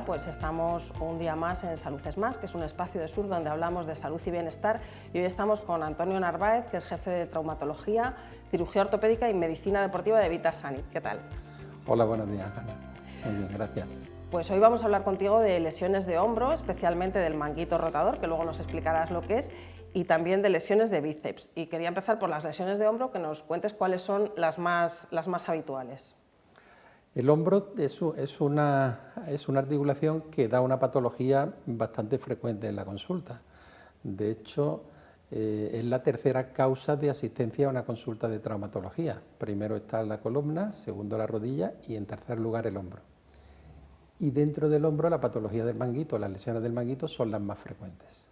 pues estamos un día más en Salud es Más, que es un espacio de Sur donde hablamos de salud y bienestar, y hoy estamos con Antonio Narváez, que es jefe de traumatología, cirugía ortopédica y medicina deportiva de Vitasanit. ¿Qué tal? Hola, buenos días, Ana. Muy bien, gracias. Pues hoy vamos a hablar contigo de lesiones de hombro, especialmente del manguito rotador, que luego nos explicarás lo que es, y también de lesiones de bíceps. Y quería empezar por las lesiones de hombro, que nos cuentes cuáles son las más habituales. El hombro es una articulación que da una patología bastante frecuente en la consulta. De hecho, es la tercera causa de asistencia a una consulta de traumatología. Primero está la columna, segundo la rodilla y en tercer lugar el hombro. Y dentro del hombro la patología del manguito, las lesiones del manguito son las más frecuentes.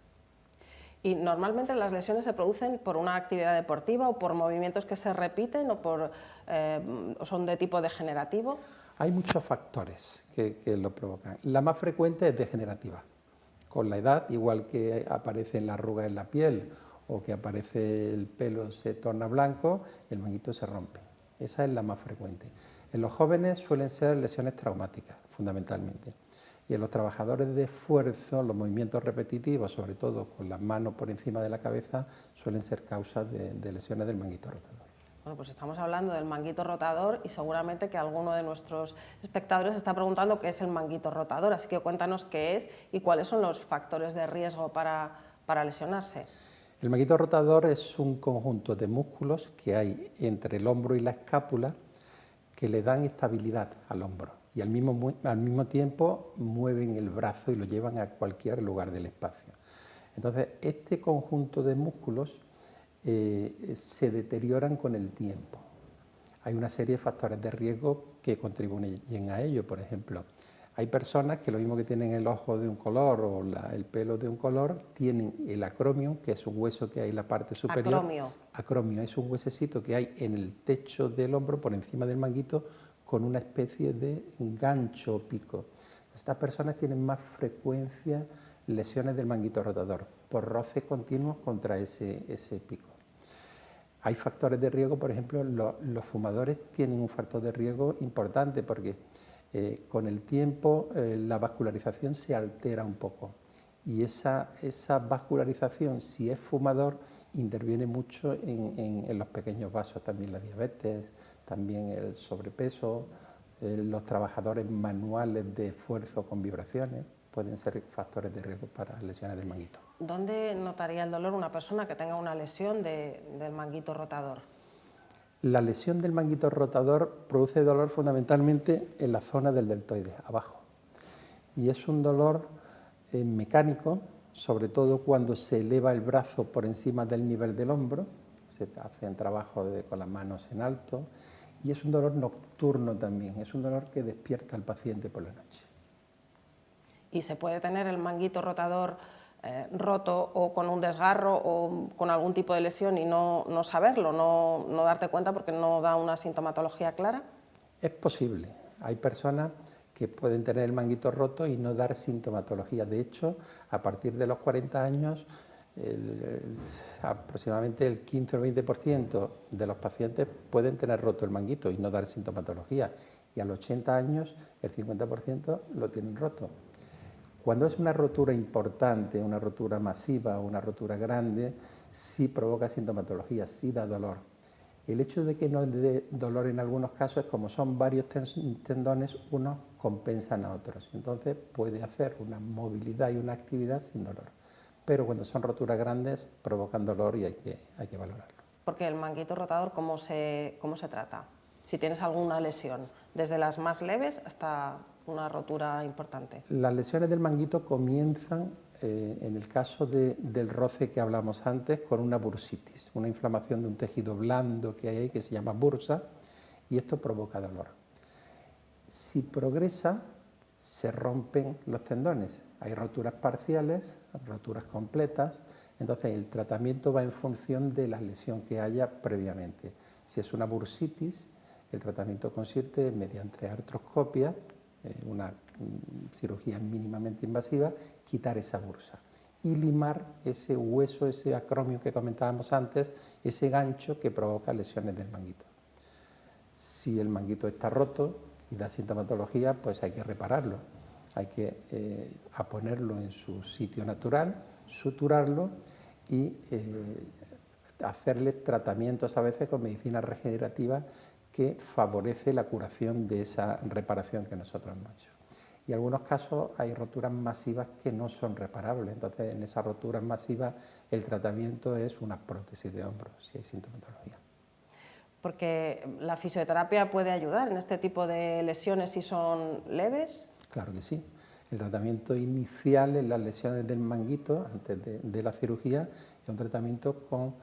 Y normalmente las lesiones se producen por una actividad deportiva o por movimientos que se repiten o son de tipo degenerativo. Hay muchos factores que lo provocan. La más frecuente es degenerativa. Con la edad, igual que aparecen las arrugas en la piel o que aparece el pelo se torna blanco, el manguito se rompe. Esa es la más frecuente. En los jóvenes suelen ser lesiones traumáticas, fundamentalmente. Y en los trabajadores de esfuerzo, los movimientos repetitivos, sobre todo con las manos por encima de la cabeza, suelen ser causas de lesiones del manguito rotador. Bueno, pues estamos hablando del manguito rotador y seguramente que alguno de nuestros espectadores está preguntando qué es el manguito rotador, así que cuéntanos qué es y cuáles son los factores de riesgo para lesionarse. El manguito rotador es un conjunto de músculos que hay entre el hombro y la escápula que le dan estabilidad al hombro y al mismo tiempo mueven el brazo y lo llevan a cualquier lugar del espacio. Entonces, este conjunto de músculos se deterioran con el tiempo. Hay una serie de factores de riesgo que contribuyen a ello. Por ejemplo, hay personas que lo mismo que tienen el ojo de un color o el pelo de un color, tienen el acromio, que es un hueso que hay en la parte superior. Acromio es un huesecito que hay en el techo del hombro, por encima del manguito, con una especie de gancho o pico. Estas personas tienen más frecuencia lesiones del manguito rotador por roces continuos contra ese pico. Hay factores de riesgo, por ejemplo, los fumadores tienen un factor de riesgo importante porque con el tiempo la vascularización se altera un poco y esa vascularización, si es fumador, interviene mucho en los pequeños vasos, también la diabetes, también el sobrepeso, los trabajadores manuales de esfuerzo con vibraciones pueden ser factores de riesgo para lesiones del manguito. ¿Dónde notaría el dolor una persona que tenga una lesión del manguito rotador? La lesión del manguito rotador produce dolor fundamentalmente en la zona del deltoides, abajo. Y es un dolor mecánico, sobre todo cuando se eleva el brazo por encima del nivel del hombro, se hacen trabajos con las manos en alto, y es un dolor nocturno también, es un dolor que despierta al paciente por la noche. ¿Y se puede tener el manguito rotador roto o con un desgarro o con algún tipo de lesión y no saberlo, no darte cuenta porque no da una sintomatología clara? Es posible. Hay personas que pueden tener el manguito roto y no dar sintomatología. De hecho, a partir de los 40 años, aproximadamente el 15 o 20% de los pacientes pueden tener roto el manguito y no dar sintomatología. Y a los 80 años, el 50% lo tienen roto. Cuando es una rotura importante, una rotura masiva o una rotura grande, sí provoca sintomatología, sí da dolor. El hecho de que no dé dolor en algunos casos es como son varios tendones, unos compensan a otros. Entonces puede hacer una movilidad y una actividad sin dolor. Pero cuando son roturas grandes provocan dolor y hay que valorarlo. Porque el manguito rotador, ¿cómo se trata? Si tienes alguna lesión, desde las más leves hasta una rotura importante. Las lesiones del manguito comienzan, en el caso del roce que hablamos antes, con una bursitis, una inflamación de un tejido blando que hay ahí que se llama bursa, y esto provoca dolor. Si progresa, se rompen los tendones. Hay roturas parciales, roturas completas, entonces el tratamiento va en función de la lesión que haya previamente. Si es una bursitis, el tratamiento consiste mediante artroscopia, una cirugía mínimamente invasiva, quitar esa bursa y limar ese hueso, ese acromio que comentábamos antes, ese gancho que provoca lesiones del manguito. Si el manguito está roto y da sintomatología, pues hay que repararlo. hay que ponerlo en su sitio natural, suturarlo y hacerle tratamientos a veces con medicina regenerativa que favorece la curación de esa reparación que nosotros hemos hecho. Y en algunos casos hay roturas masivas que no son reparables, entonces en esas roturas masivas el tratamiento es una prótesis de hombro, si hay sintomatología. Porque la fisioterapia puede ayudar en este tipo de lesiones si son leves. Claro que sí. El tratamiento inicial en las lesiones del manguito, antes de la cirugía, es un tratamiento con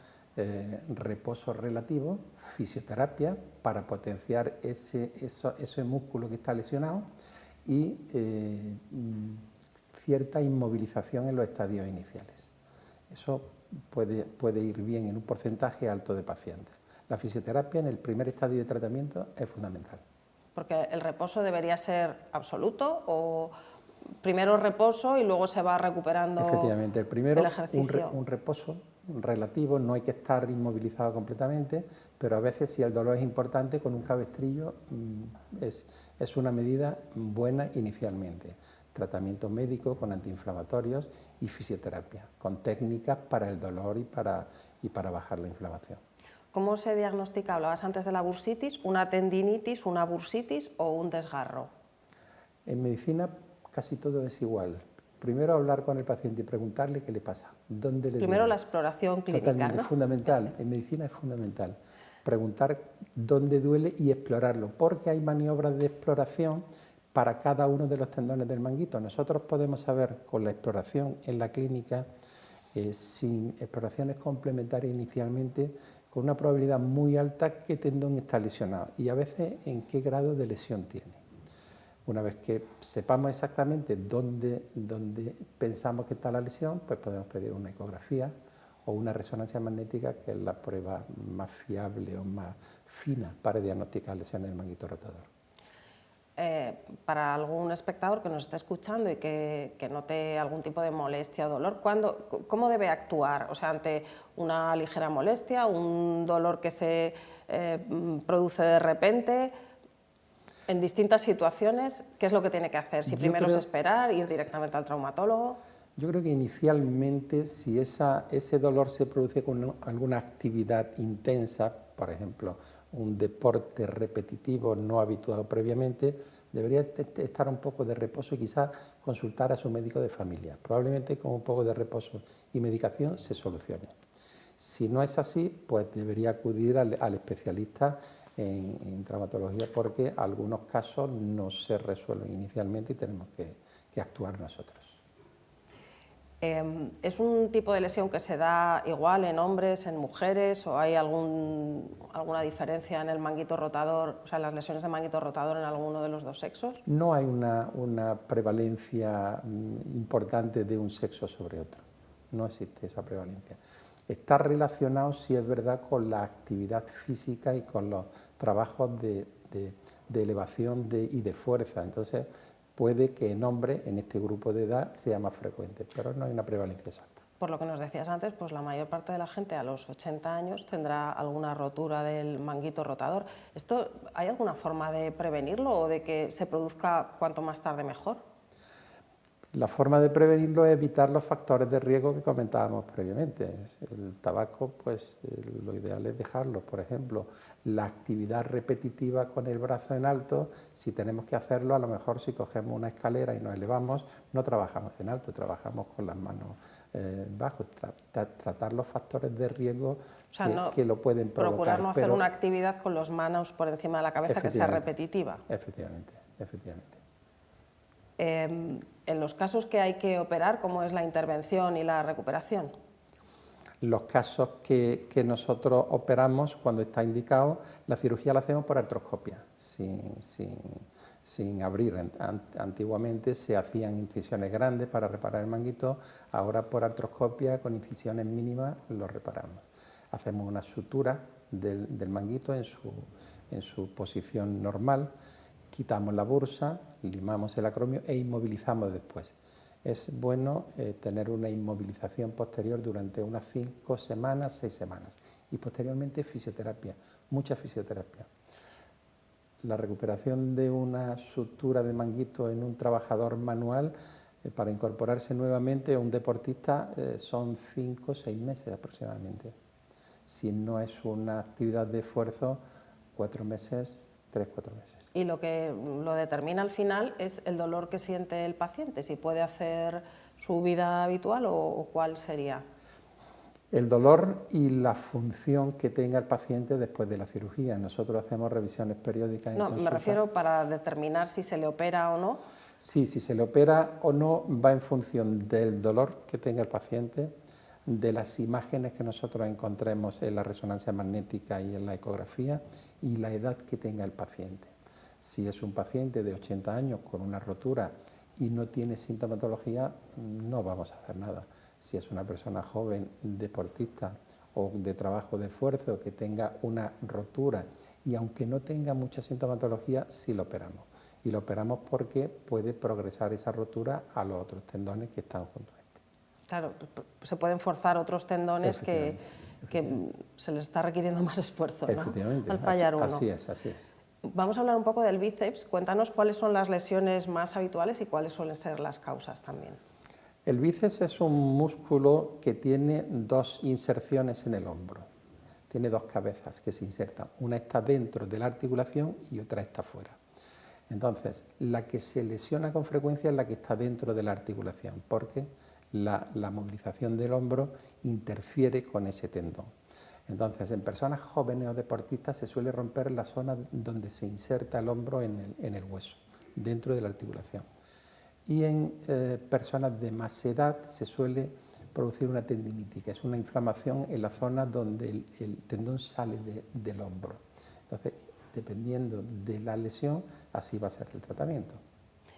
reposo relativo, fisioterapia para potenciar ese músculo que está lesionado y cierta inmovilización en los estadios iniciales. Eso puede ir bien en un porcentaje alto de pacientes. La fisioterapia en el primer estadio de tratamiento es fundamental. Porque el reposo debería ser absoluto o primero reposo y luego se va recuperando. Efectivamente, el primero el ejercicio. Un reposo relativo, no hay que estar inmovilizado completamente, pero a veces si el dolor es importante con un cabestrillo es una medida buena inicialmente. Tratamiento médico con antiinflamatorios y fisioterapia, con técnicas para el dolor y para bajar la inflamación. ¿Cómo se diagnostica? Hablabas antes de la bursitis, ¿una tendinitis, una bursitis o un desgarro? En medicina casi todo es igual. Primero hablar con el paciente y preguntarle qué le pasa, dónde le Primero duele. la exploración clínica, Totalmente, ¿no? fundamental, en medicina es fundamental. Preguntar dónde duele y explorarlo, porque hay maniobras de exploración para cada uno de los tendones del manguito. Nosotros podemos saber con la exploración en la clínica, sin exploraciones complementarias inicialmente, con una probabilidad muy alta qué tendón está lesionado y a veces en qué grado de lesión tiene. Una vez que sepamos exactamente dónde pensamos que está la lesión, pues podemos pedir una ecografía o una resonancia magnética, que es la prueba más fiable o más fina para diagnosticar lesiones del manguito rotador. Para algún espectador que nos esté escuchando y que note algún tipo de molestia o dolor, ¿cómo debe actuar? O sea, ante una ligera molestia, un dolor que se produce de repente, en distintas situaciones, ¿qué es lo que tiene que hacer? Si primero es esperar, ir directamente al traumatólogo. Yo creo que inicialmente, si ese dolor se produce con alguna actividad intensa, por ejemplo, un deporte repetitivo no habituado previamente, debería estar un poco de reposo y quizás consultar a su médico de familia. Probablemente con un poco de reposo y medicación se solucione. Si no es así, pues debería acudir al especialista en traumatología, porque algunos casos no se resuelven inicialmente y tenemos que actuar nosotros. ¿Es un tipo de lesión que se da igual en hombres, en mujeres, o hay alguna diferencia en el manguito rotador, o sea, en las lesiones de manguito rotador en alguno de los dos sexos? No hay una prevalencia importante de un sexo sobre otro, no existe esa prevalencia. Está relacionado, sí es verdad, con la actividad física y con los trabajos de elevación y de fuerza. Entonces, puede que en hombres, en este grupo de edad, sea más frecuente, pero no hay una prevalencia exacta. Por lo que nos decías antes, pues la mayor parte de la gente a los 80 años tendrá alguna rotura del manguito rotador. ¿Hay alguna forma de prevenirlo o de que se produzca cuanto más tarde mejor? La forma de prevenirlo es evitar los factores de riesgo que comentábamos previamente. El tabaco, pues lo ideal es dejarlo. Por ejemplo, la actividad repetitiva con el brazo en alto, si tenemos que hacerlo, a lo mejor si cogemos una escalera y nos elevamos, no trabajamos en alto, trabajamos con las manos bajo, tratar los factores de riesgo, o sea, que lo pueden provocar. Procurar no hacer una actividad con las manos por encima de la cabeza que sea repetitiva. Efectivamente, efectivamente. En los casos que hay que operar, ¿cómo es la intervención y la recuperación? Los casos que nosotros operamos, cuando está indicado, la cirugía la hacemos por artroscopia, sin abrir. Antiguamente se hacían incisiones grandes para reparar el manguito, ahora por artroscopia, con incisiones mínimas, lo reparamos. Hacemos una sutura del manguito en su posición normal, quitamos la bursa, limamos el acromio e inmovilizamos después. Es bueno tener una inmovilización posterior durante unas 5 semanas, 6 semanas y posteriormente fisioterapia, mucha fisioterapia. la recuperación de una sutura de manguito en un trabajador manual para incorporarse nuevamente a un deportista son 5 o 6 meses aproximadamente. Si no es una actividad de esfuerzo, 4 meses, 3 o 4 meses. Y lo que lo determina al final es el dolor que siente el paciente, si puede hacer su vida habitual o cuál sería. El dolor y la función que tenga el paciente después de la cirugía. Nosotros hacemos revisiones periódicas en consulta. Me refiero para determinar si se le opera o no. Sí, si se le opera o no va en función del dolor que tenga el paciente, de las imágenes que nosotros encontremos en la resonancia magnética y en la ecografía y la edad que tenga el paciente. Si es un paciente de 80 años con una rotura y no tiene sintomatología, no vamos a hacer nada. Si es una persona joven, deportista o de trabajo de esfuerzo que tenga una rotura y aunque no tenga mucha sintomatología, sí lo operamos. Y lo operamos porque puede progresar esa rotura a los otros tendones que están junto a este. Claro, se pueden forzar otros tendones que se les está requiriendo más esfuerzo, ¿no? Efectivamente, al fallar uno. Así es, así es. Vamos a hablar un poco del bíceps. Cuéntanos cuáles son las lesiones más habituales y cuáles suelen ser las causas también. El bíceps es un músculo que tiene 2 inserciones en el hombro. Tiene 2 cabezas que se insertan. Una está dentro de la articulación y otra está fuera. Entonces, la que se lesiona con frecuencia es la que está dentro de la articulación, porque la movilización del hombro interfiere con ese tendón. Entonces, en personas jóvenes o deportistas se suele romper la zona donde se inserta el hombro en el hueso, dentro de la articulación. Y en personas de más edad se suele producir una tendinitis, que es una inflamación en la zona donde el tendón sale del hombro. Entonces, dependiendo de la lesión, así va a ser el tratamiento.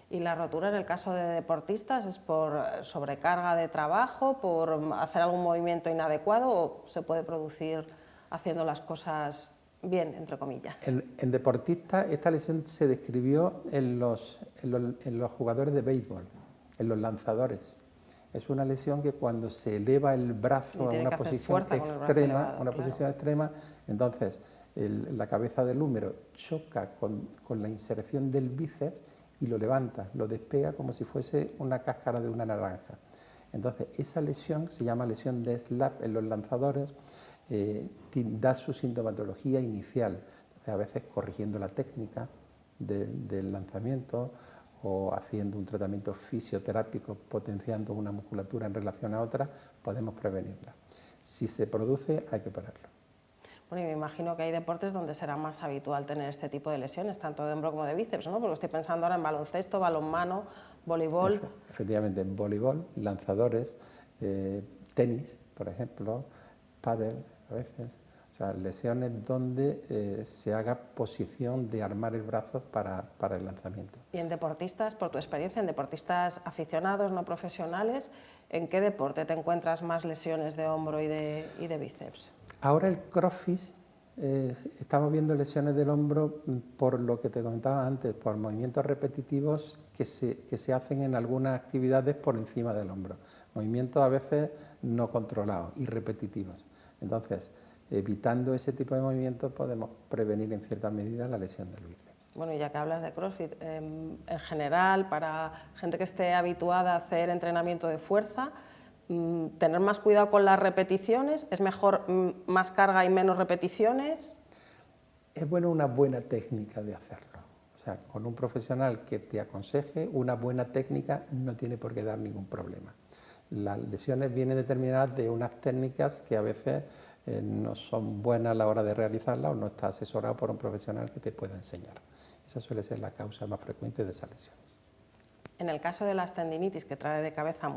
¿Y la rotura en el caso de deportistas es por sobrecarga de trabajo, por hacer algún movimiento inadecuado o se puede producir haciendo las cosas bien, entre comillas? En deportistas esta lesión se describió en los jugadores de béisbol, en los lanzadores. Es una lesión que cuando se eleva el brazo a una posición extrema, entonces la cabeza del húmero choca con la inserción del bíceps y lo levanta, lo despega como si fuese una cáscara de una naranja. Entonces esa lesión se llama lesión de slap en los lanzadores, da su sintomatología inicial, entonces, a veces corrigiendo la técnica del lanzamiento o haciendo un tratamiento fisioterápico potenciando una musculatura en relación a otra, podemos prevenirla. Si se produce, hay que operarlo. Bueno, y me imagino que hay deportes donde será más habitual tener este tipo de lesiones, tanto de hombro como de bíceps, ¿no? Porque estoy pensando ahora en baloncesto, balonmano, voleibol. Efectivamente, en voleibol, lanzadores, tenis, por ejemplo, pádel a veces, o sea, lesiones donde se haga posición de armar el brazo para el lanzamiento. Y en deportistas, por tu experiencia, en deportistas aficionados, no profesionales, ¿en qué deporte te encuentras más lesiones de hombro y de bíceps? Ahora el crossfit, estamos viendo lesiones del hombro por lo que te comentaba antes, por movimientos repetitivos que se hacen en algunas actividades por encima del hombro. Movimientos a veces no controlados y repetitivos. Entonces, evitando ese tipo de movimientos podemos prevenir en cierta medida la lesión del bíceps. Bueno, ya que hablas de CrossFit, en general, para gente que esté habituada a hacer entrenamiento de fuerza, tener más cuidado con las repeticiones, ¿es mejor más carga y menos repeticiones? Es bueno una buena técnica de hacerlo. O sea, con un profesional que te aconseje, una buena técnica no tiene por qué dar ningún problema. Las lesiones vienen determinadas de unas técnicas que a veces no son buenas a la hora de realizarlas o no está asesorado por un profesional que te pueda enseñar. Esa suele ser la causa más frecuente de esas lesiones. En el caso de las tendinitis, que trae de cabeza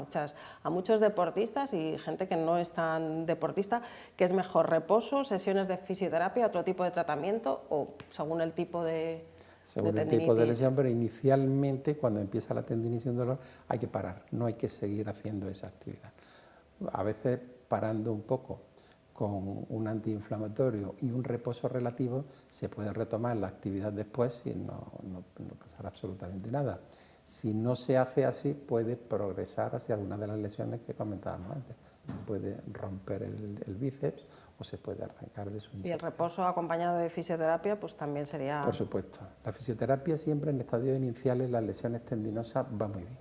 a muchos deportistas y gente que no es tan deportista, ¿qué es mejor, reposo, sesiones de fisioterapia, otro tipo de tratamiento o según el tipo de según el tipo de lesión, pero inicialmente cuando empieza la tendinitis y un dolor hay que parar, no hay que seguir haciendo esa actividad. A veces parando un poco con un antiinflamatorio y un reposo relativo se puede retomar la actividad después y no pasará absolutamente nada. Si no se hace así, puede progresar hacia alguna de las lesiones que comentábamos antes, se puede romper el bíceps o se puede arrancar de su Y el inserción. reposo acompañado de fisioterapia pues también sería... Por supuesto, la fisioterapia siempre en estadios iniciales, las lesiones tendinosas va muy bien.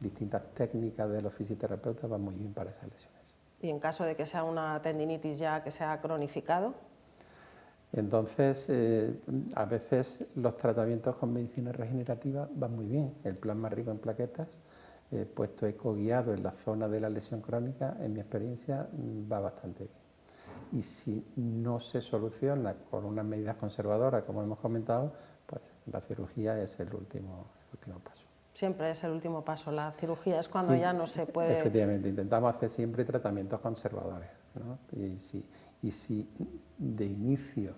Distintas técnicas de los fisioterapeutas van muy bien para esas lesiones. Y en caso de que sea una tendinitis ya que sea cronificado. Entonces, a veces los tratamientos con medicina regenerativa van muy bien. El plasma rico en plaquetas, puesto ecoguiado en la zona de la lesión crónica, en mi experiencia va bastante bien. Y si no se soluciona con unas medidas conservadoras, como hemos comentado, pues la cirugía es el último paso. Siempre es el último paso, la cirugía es cuando ya no se puede... Efectivamente, intentamos hacer siempre tratamientos conservadores, ¿no? Y si de inicio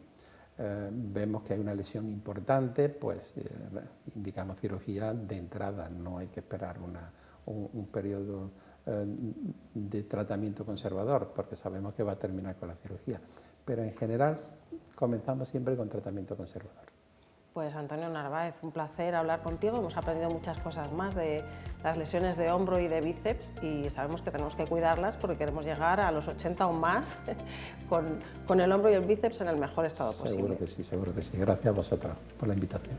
vemos que hay una lesión importante, pues indicamos cirugía de entrada, no hay que esperar un periodo de tratamiento conservador, porque sabemos que va a terminar con la cirugía. Pero en general comenzamos siempre con tratamiento conservador. Pues Antonio Narváez, un placer hablar contigo, hemos aprendido muchas cosas más de las lesiones de hombro y de bíceps y sabemos que tenemos que cuidarlas porque queremos llegar a los 80 o más con el hombro y el bíceps en el mejor estado posible. Seguro que sí, seguro que sí. Gracias a vosotros por la invitación.